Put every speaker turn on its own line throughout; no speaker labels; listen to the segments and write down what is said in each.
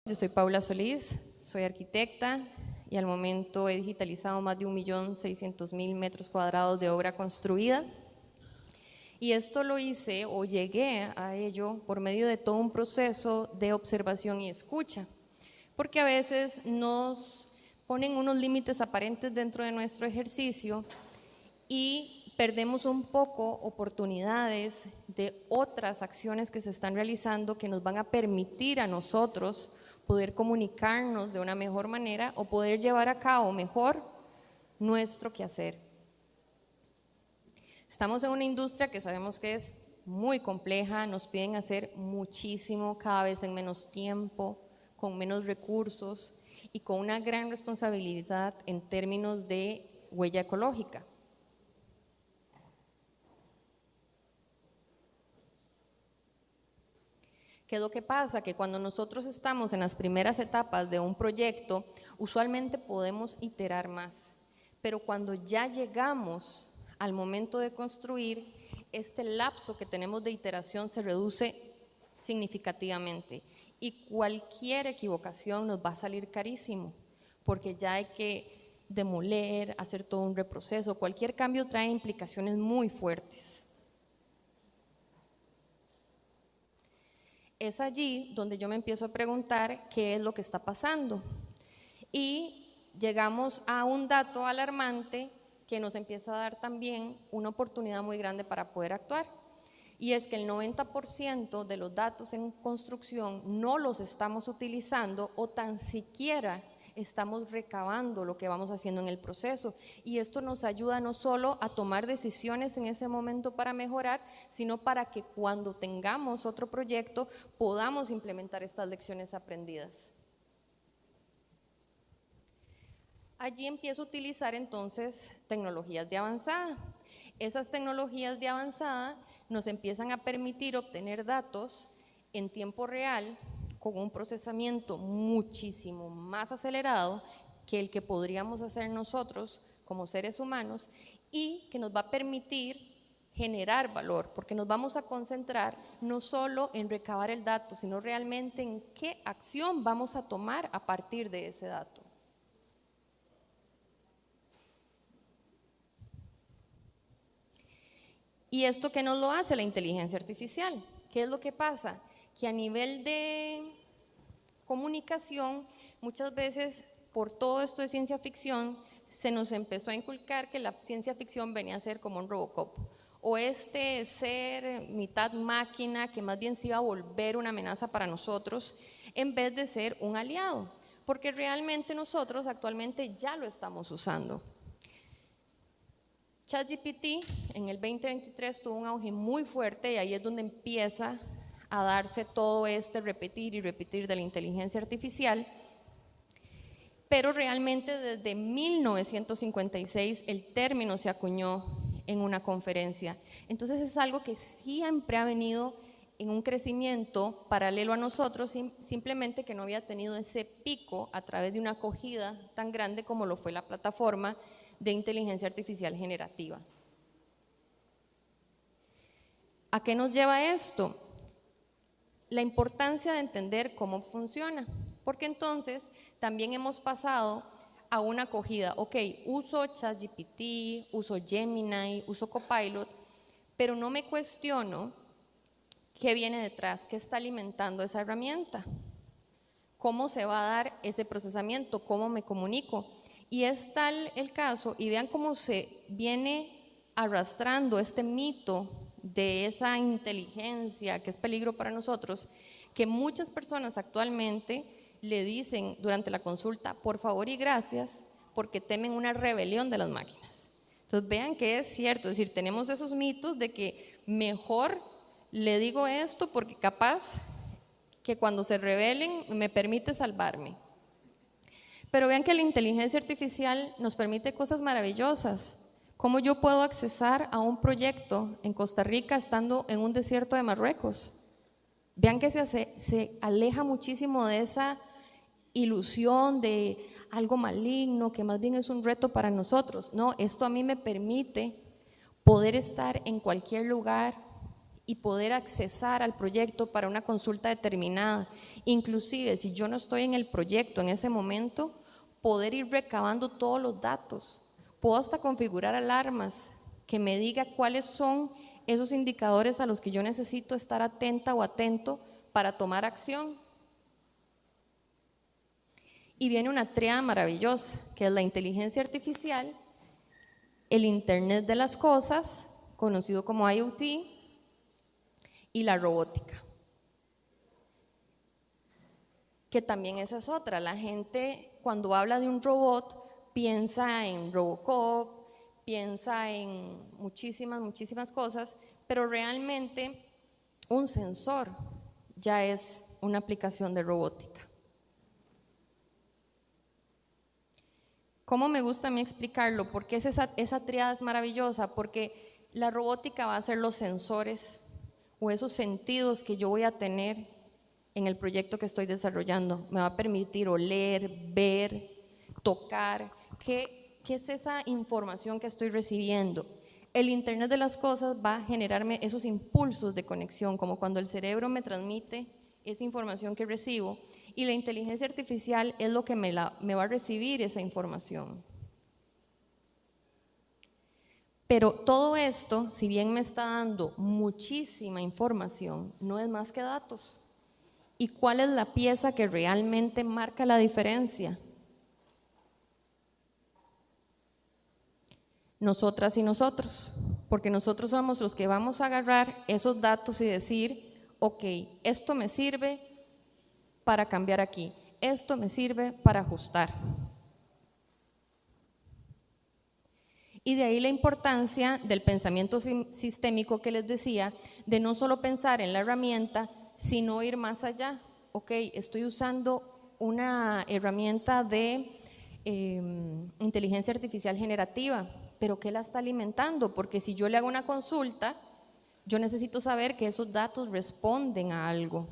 Yo soy Paula Solís, soy arquitecta y al momento he digitalizado más de 1.600.000 metros cuadrados de obra construida. Y esto lo hice o llegué a ello por medio de todo un proceso de observación y escucha, porque a veces nos ponen unos límites aparentes dentro de nuestro ejercicio y perdemos un poco oportunidades de otras acciones que se están realizando que nos van a permitir a nosotros poder comunicarnos de una mejor manera o poder llevar a cabo mejor nuestro quehacer. Estamos en una industria que sabemos que es muy compleja, nos piden hacer muchísimo, cada vez en menos tiempo, con menos recursos y con una gran responsabilidad en términos de huella ecológica. ¿Qué es lo que pasa? Que cuando nosotros estamos en las primeras etapas de un proyecto, usualmente podemos iterar más, pero cuando ya llegamos al momento de construir, este lapso que tenemos de iteración se reduce significativamente y cualquier equivocación nos va a salir carísimo, porque ya hay que demoler, hacer todo un reproceso, cualquier cambio trae implicaciones muy fuertes. Es allí donde yo me empiezo a preguntar qué es lo que está pasando. Y llegamos a un dato alarmante que nos empieza a dar también una oportunidad muy grande para poder actuar. Y es que el 90% de los datos en construcción no los estamos utilizando o tan siquiera estamos recabando lo que vamos haciendo en el proceso, y esto nos ayuda no solo a tomar decisiones en ese momento para mejorar, sino para que cuando tengamos otro proyecto podamos implementar estas lecciones aprendidas. Allí empiezo a utilizar entonces tecnologías de avanzada. Esas tecnologías de avanzada nos empiezan a permitir obtener datos en tiempo real con un procesamiento muchísimo más acelerado que el que podríamos hacer nosotros como seres humanos, y que nos va a permitir generar valor, porque nos vamos a concentrar no solo en recabar el dato, sino realmente en qué acción vamos a tomar a partir de ese dato. ¿Y esto qué nos lo hace la inteligencia artificial? ¿Qué es lo que pasa? Que a nivel de comunicación, muchas veces por todo esto de ciencia ficción, se nos empezó a inculcar que la ciencia ficción venía a ser como un Robocop, o este ser mitad máquina que más bien se iba a volver una amenaza para nosotros en vez de ser un aliado, porque realmente nosotros actualmente ya lo estamos usando. ChatGPT en el 2023 tuvo un auge muy fuerte y ahí es donde empieza a darse todo este repetir y repetir de la inteligencia artificial, pero realmente desde 1956 el término se acuñó en una conferencia. Entonces es algo que siempre ha venido en un crecimiento paralelo a nosotros, simplemente que no había tenido ese pico a través de una acogida tan grande como lo fue la plataforma de inteligencia artificial generativa. ¿A qué nos lleva esto? La importancia de entender cómo funciona, porque entonces también hemos pasado a una acogida. Ok, uso ChatGPT, uso Gemini, uso Copilot, pero no me cuestiono qué viene detrás, qué está alimentando esa herramienta, cómo se va a dar ese procesamiento, cómo me comunico. Y es tal el caso, y vean cómo se viene arrastrando este mito de esa inteligencia que es peligro para nosotros, que muchas personas actualmente le dicen durante la consulta, por favor y gracias, porque temen una rebelión de las máquinas. Entonces vean que es cierto, es decir, tenemos esos mitos de que mejor le digo esto porque capaz que cuando se rebelen me permite salvarme. Pero vean que la inteligencia artificial nos permite cosas maravillosas. ¿Cómo yo puedo accesar a un proyecto en Costa Rica estando en un desierto de Marruecos? Vean que se aleja muchísimo de esa ilusión de algo maligno, que más bien es un reto para nosotros. No, esto a mí me permite poder estar en cualquier lugar y poder accesar al proyecto para una consulta determinada. Inclusive, si yo no estoy en el proyecto en ese momento, poder ir recabando todos los datos. Puedo hasta configurar alarmas que me diga cuáles son esos indicadores a los que yo necesito estar atenta o atento para tomar acción. Y viene una tríada maravillosa, que es la inteligencia artificial, el Internet de las cosas, conocido como IoT, y la robótica. Que también esa es otra. La gente cuando habla de un robot piensa en Robocop, piensa en muchísimas cosas, pero realmente un sensor ya es una aplicación de robótica. ¿Cómo me gusta a mí explicarlo? Porque esa tríada es maravillosa, porque la robótica va a ser los sensores o esos sentidos que yo voy a tener en el proyecto que estoy desarrollando. Me va a permitir oler, ver, tocar. ¿Qué es esa información que estoy recibiendo? El Internet de las cosas va a generarme esos impulsos de conexión, como cuando el cerebro me transmite esa información que recibo, y la inteligencia artificial es lo que me va a recibir esa información. Pero todo esto, si bien me está dando muchísima información, no es más que datos. ¿Y cuál es la pieza que realmente marca la diferencia? Nosotras y nosotros, porque nosotros somos los que vamos a agarrar esos datos y decir, ok, esto me sirve para cambiar aquí, esto me sirve para ajustar. Y de ahí la importancia del pensamiento sistémico que les decía, de no solo pensar en la herramienta, sino ir más allá. Ok, estoy usando una herramienta de inteligencia artificial generativa, pero ¿qué la está alimentando? Porque si yo le hago una consulta, yo necesito saber que esos datos responden a algo.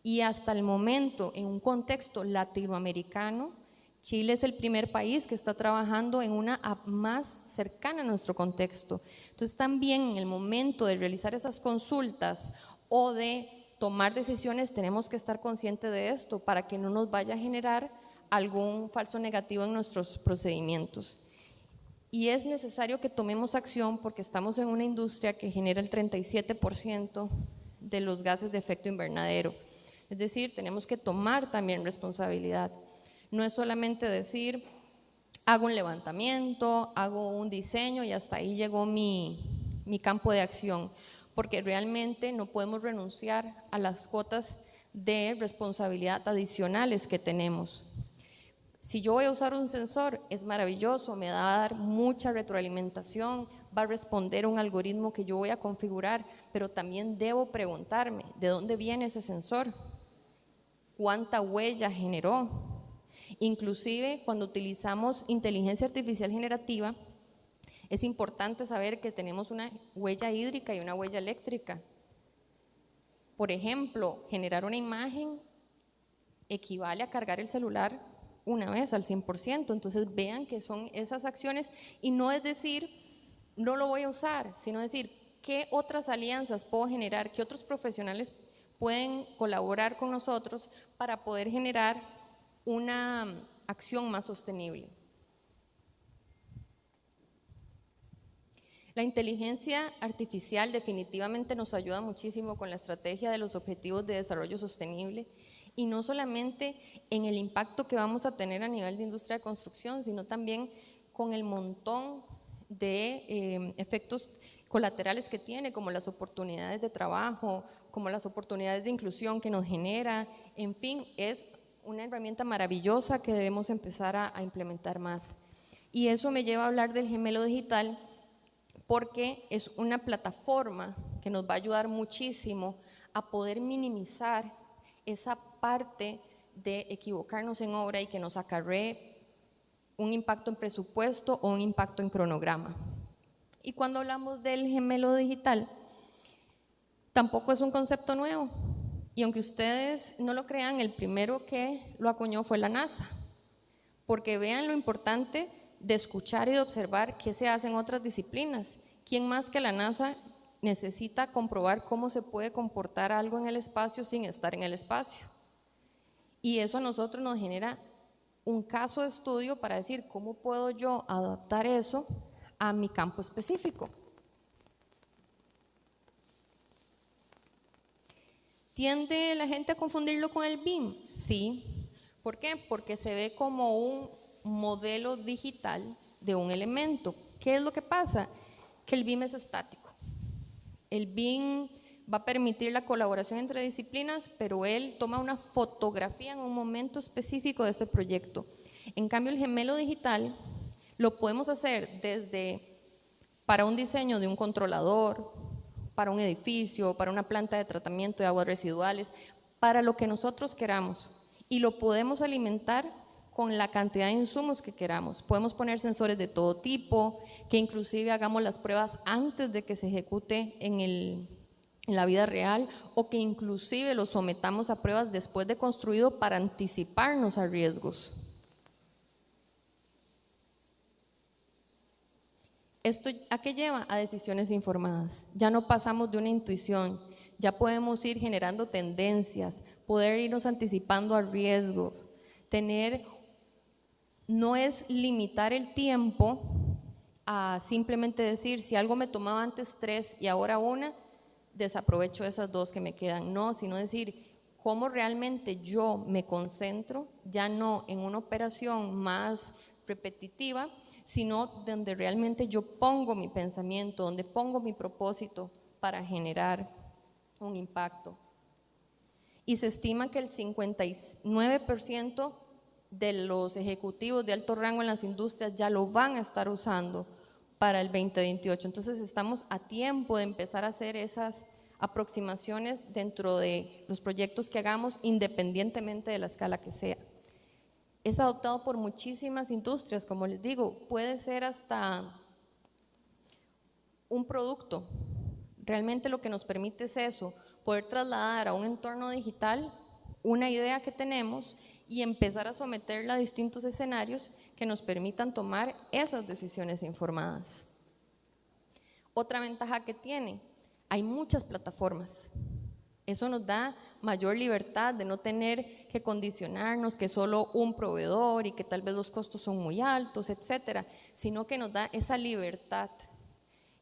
Y hasta el momento, en un contexto latinoamericano, Chile es el primer país que está trabajando en una app más cercana a nuestro contexto. Entonces también en el momento de realizar esas consultas o de tomar decisiones tenemos que estar conscientes de esto para que no nos vaya a generar algún falso negativo en nuestros procedimientos. Y es necesario que tomemos acción porque estamos en una industria que genera el 37% de los gases de efecto invernadero. Es decir, tenemos que tomar también responsabilidad. No es solamente decir, hago un levantamiento, hago un diseño y hasta ahí llegó mi campo de acción, porque realmente no podemos renunciar a las cuotas de responsabilidad adicionales que tenemos. Si yo voy a usar un sensor, es maravilloso, me va a dar mucha retroalimentación, va a responder un algoritmo que yo voy a configurar, pero también debo preguntarme, ¿de dónde viene ese sensor? ¿Cuánta huella generó? Inclusive cuando utilizamos inteligencia artificial generativa, es importante saber que tenemos una huella hídrica y una huella eléctrica. Por ejemplo, generar una imagen equivale a cargar el celular una vez al 100%, entonces vean que son esas acciones y no es decir, no lo voy a usar, sino decir, ¿qué otras alianzas puedo generar? ¿Qué otros profesionales pueden colaborar con nosotros para poder generar una acción más sostenible? La inteligencia artificial definitivamente nos ayuda muchísimo con la estrategia de los Objetivos de Desarrollo Sostenible y no solamente en el impacto que vamos a tener a nivel de industria de construcción, sino también con el montón de efectos colaterales que tiene, como las oportunidades de trabajo, como las oportunidades de inclusión que nos genera. En fin, es una herramienta maravillosa que debemos empezar a implementar más. Y eso me lleva a hablar del gemelo digital, porque es una plataforma que nos va a ayudar muchísimo a poder minimizar esa parte de equivocarnos en obra y que nos acarree un impacto en presupuesto o un impacto en cronograma. Y cuando hablamos del gemelo digital, tampoco es un concepto nuevo. Y aunque ustedes no lo crean, el primero que lo acuñó fue la NASA. Porque vean lo importante de escuchar y de observar qué se hace en otras disciplinas. ¿Quién más que la NASA necesita comprobar cómo se puede comportar algo en el espacio sin estar en el espacio. Y eso a nosotros nos genera un caso de estudio para decir cómo puedo yo adaptar eso a mi campo específico. ¿Tiende la gente a confundirlo con el BIM? Sí. ¿Por qué? Porque se ve como un modelo digital de un elemento. ¿Qué es lo que pasa? Que el BIM es estático. El BIM va a permitir la colaboración entre disciplinas, pero él toma una fotografía en un momento específico de ese proyecto. En cambio, el gemelo digital lo podemos hacer desde para un diseño de un controlador, para un edificio, para una planta de tratamiento de aguas residuales, para lo que nosotros queramos. Y lo podemos alimentar con la cantidad de insumos que queramos. Podemos poner sensores de todo tipo, que inclusive hagamos las pruebas antes de que se ejecute en la vida real, o que inclusive lo sometamos a pruebas después de construido para anticiparnos a riesgos. ¿Esto a qué lleva? A decisiones informadas. Ya no pasamos de una intuición, ya podemos ir generando tendencias, poder irnos anticipando a riesgos. No es limitar el tiempo a simplemente decir, si algo me tomaba antes 3 y ahora 1, desaprovecho esas 2 que me quedan. No, sino decir, cómo realmente yo me concentro, ya no en una operación más repetitiva, sino donde realmente yo pongo mi pensamiento, donde pongo mi propósito para generar un impacto. Y se estima que el 59% de los ejecutivos de alto rango en las industrias ya lo van a estar usando para el 2028. Entonces estamos a tiempo de empezar a hacer esas aproximaciones dentro de los proyectos que hagamos, independientemente de la escala que sea. Es adoptado por muchísimas industrias, como les digo, puede ser hasta un producto. Realmente lo que nos permite es eso, poder trasladar a un entorno digital una idea que tenemos y empezar a someterla a distintos escenarios que nos permitan tomar esas decisiones informadas. Otra ventaja que tiene, hay muchas plataformas. Eso nos da mayor libertad de no tener que condicionarnos que solo un proveedor y que tal vez los costos son muy altos, etcétera, sino que nos da esa libertad.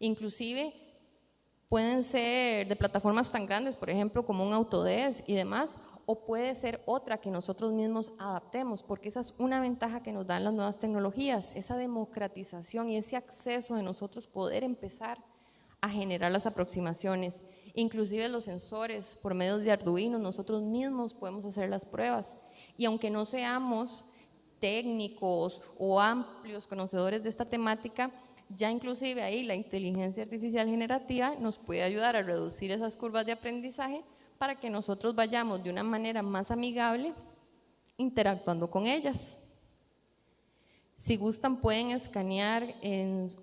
Inclusive pueden ser de plataformas tan grandes, por ejemplo, como un Autodesk y demás, o puede ser otra que nosotros mismos adaptemos, porque esa es una ventaja que nos dan las nuevas tecnologías, esa democratización y ese acceso de nosotros poder empezar a generar las aproximaciones. Inclusive los sensores, por medio de Arduino, nosotros mismos podemos hacer las pruebas. Y aunque no seamos técnicos o amplios conocedores de esta temática, ya inclusive ahí la inteligencia artificial generativa nos puede ayudar a reducir esas curvas de aprendizaje para que nosotros vayamos de una manera más amigable interactuando con ellas. Si gustan, pueden escanear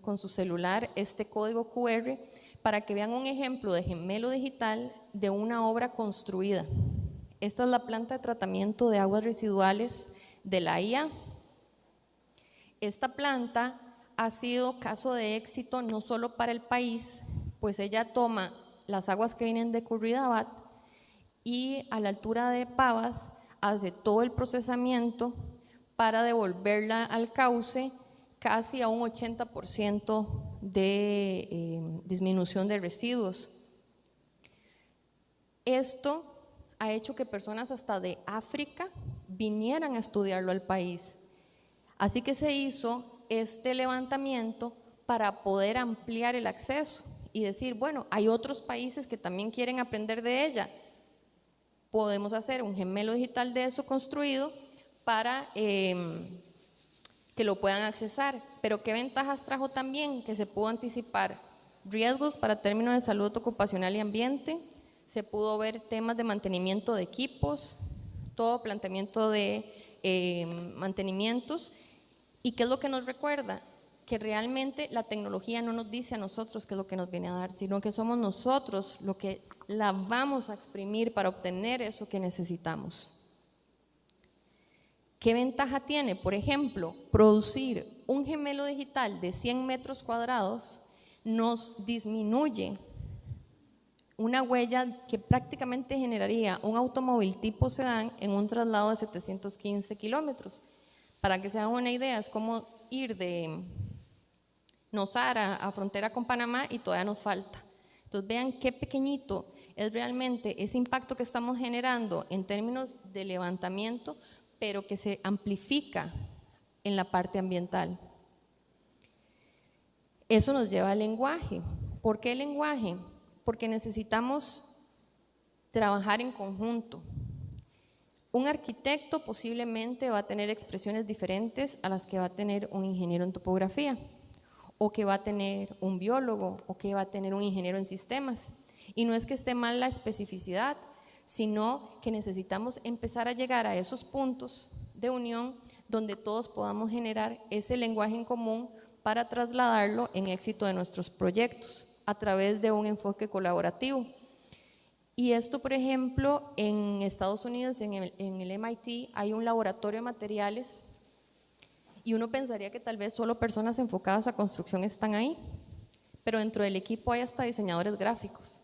con su celular este código QR para que vean un ejemplo de gemelo digital de una obra construida. Esta es la planta de tratamiento de aguas residuales de la IA. Esta planta ha sido caso de éxito no solo para el país, pues ella toma las aguas que vienen de Curridabat y a la altura de Pavas hace todo el procesamiento para devolverla al cauce casi a un 80% de disminución de residuos. Esto ha hecho que personas hasta de África vinieran a estudiarlo al país. Así que se hizo este levantamiento para poder ampliar el acceso y decir, bueno, hay otros países que también quieren aprender de ella. Podemos hacer un gemelo digital de eso construido para que lo puedan accesar. Pero ¿qué ventajas trajo también? Que se pudo anticipar riesgos para términos de salud ocupacional y ambiente, se pudo ver temas de mantenimiento de equipos, todo planteamiento de mantenimientos. ¿Y qué es lo que nos recuerda? Que realmente la tecnología no nos dice a nosotros qué es lo que nos viene a dar, sino que somos nosotros lo que la vamos a exprimir para obtener eso que necesitamos. ¿Qué ventaja tiene? Por ejemplo, producir un gemelo digital de 100 metros cuadrados nos disminuye una huella que prácticamente generaría un automóvil tipo sedán en un traslado de 715 kilómetros. Para que se hagan una idea, es como ir de Nosara a frontera con Panamá y todavía nos falta. Entonces vean qué pequeñito es realmente ese impacto que estamos generando en términos de levantamiento, pero que se amplifica en la parte ambiental. Eso nos lleva al lenguaje. ¿Por qué el lenguaje? Porque necesitamos trabajar en conjunto. Un arquitecto posiblemente va a tener expresiones diferentes a las que va a tener un ingeniero en topografía, o que va a tener un biólogo, o que va a tener un ingeniero en sistemas. Y no es que esté mal la especificidad, sino que necesitamos empezar a llegar a esos puntos de unión donde todos podamos generar ese lenguaje en común para trasladarlo en éxito de nuestros proyectos a través de un enfoque colaborativo. Y esto, por ejemplo, en Estados Unidos, en el MIT, hay un laboratorio de materiales y uno pensaría que tal vez solo personas enfocadas a construcción están ahí, pero dentro del equipo hay hasta diseñadores gráficos.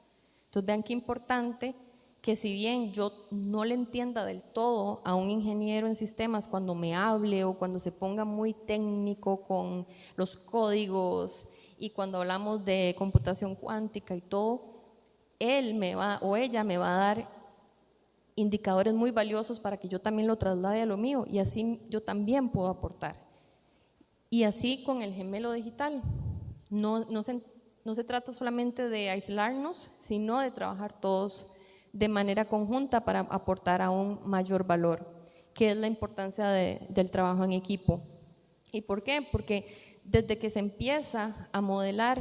Entonces vean qué importante que si bien yo no le entienda del todo a un ingeniero en sistemas cuando me hable o cuando se ponga muy técnico con los códigos y cuando hablamos de computación cuántica y todo, él me va o ella me va a dar indicadores muy valiosos para que yo también lo traslade a lo mío y así yo también puedo aportar. Y así con el gemelo digital, no se trata solamente de aislarnos, sino de trabajar todos de manera conjunta para aportar a un mayor valor, que es la importancia del trabajo en equipo. ¿Y por qué? Porque desde que se empieza a modelar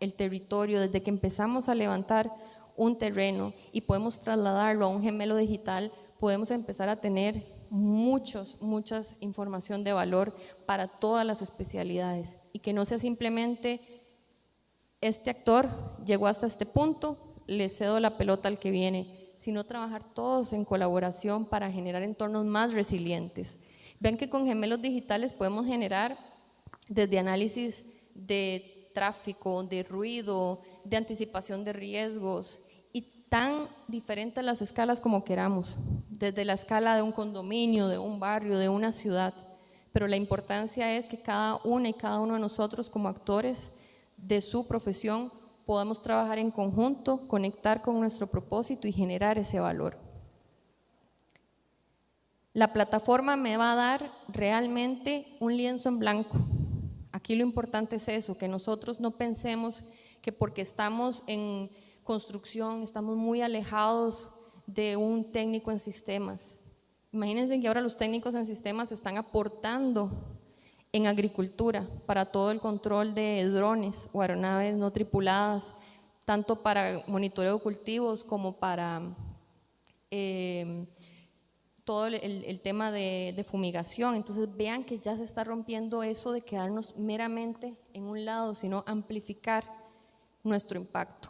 el territorio, desde que empezamos a levantar un terreno y podemos trasladarlo a un gemelo digital, podemos empezar a tener mucha información de valor para todas las especialidades y que no sea simplemente este actor llegó hasta este punto, le cedo la pelota al que viene, sino trabajar todos en colaboración para generar entornos más resilientes. Ven que con gemelos digitales podemos generar desde análisis de tráfico, de ruido, de anticipación de riesgos, y tan diferentes las escalas como queramos, desde la escala de un condominio, de un barrio, de una ciudad, pero la importancia es que cada una y cada uno de nosotros como actores de su profesión podamos trabajar en conjunto, conectar con nuestro propósito y generar ese valor. La plataforma me va a dar realmente un lienzo en blanco. Aquí lo importante es eso, que nosotros no pensemos que porque estamos en construcción, estamos muy alejados de un técnico en sistemas. Imagínense que ahora los técnicos en sistemas están aportando en agricultura para todo el control de drones o aeronaves no tripuladas, tanto para monitoreo de cultivos como para todo el tema de fumigación. Entonces vean que ya se está rompiendo eso de quedarnos meramente en un lado, sino amplificar nuestro impacto.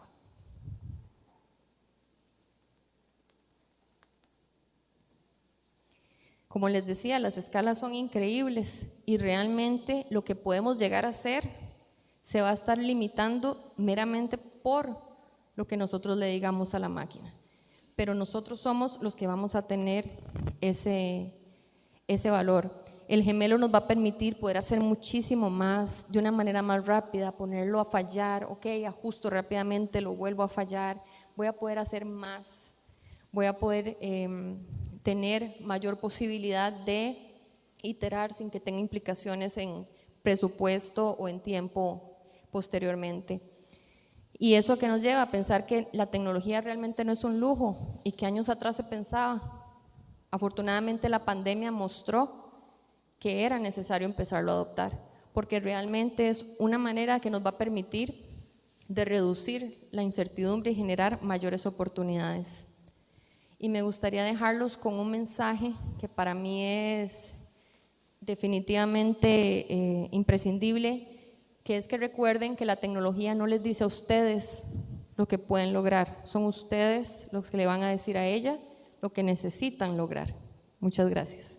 Como les decía, las escalas son increíbles y realmente lo que podemos llegar a hacer se va a estar limitando meramente por lo que nosotros le digamos a la máquina. Pero nosotros somos los que vamos a tener ese valor. El gemelo nos va a permitir poder hacer muchísimo más, de una manera más rápida, ponerlo a fallar, ok, ajusto rápidamente, lo vuelvo a fallar, voy a poder hacer más, voy a poder tener mayor posibilidad de iterar sin que tenga implicaciones en presupuesto o en tiempo posteriormente. Y eso que nos lleva a pensar que la tecnología realmente no es un lujo y que años atrás se pensaba. Afortunadamente la pandemia mostró que era necesario empezarlo a adoptar, porque realmente es una manera que nos va a permitir de reducir la incertidumbre y generar mayores oportunidades. Y me gustaría dejarlos con un mensaje que para mí es definitivamente imprescindible, que es que recuerden que la tecnología no les dice a ustedes lo que pueden lograr, son ustedes los que le van a decir a ella lo que necesitan lograr. Muchas gracias.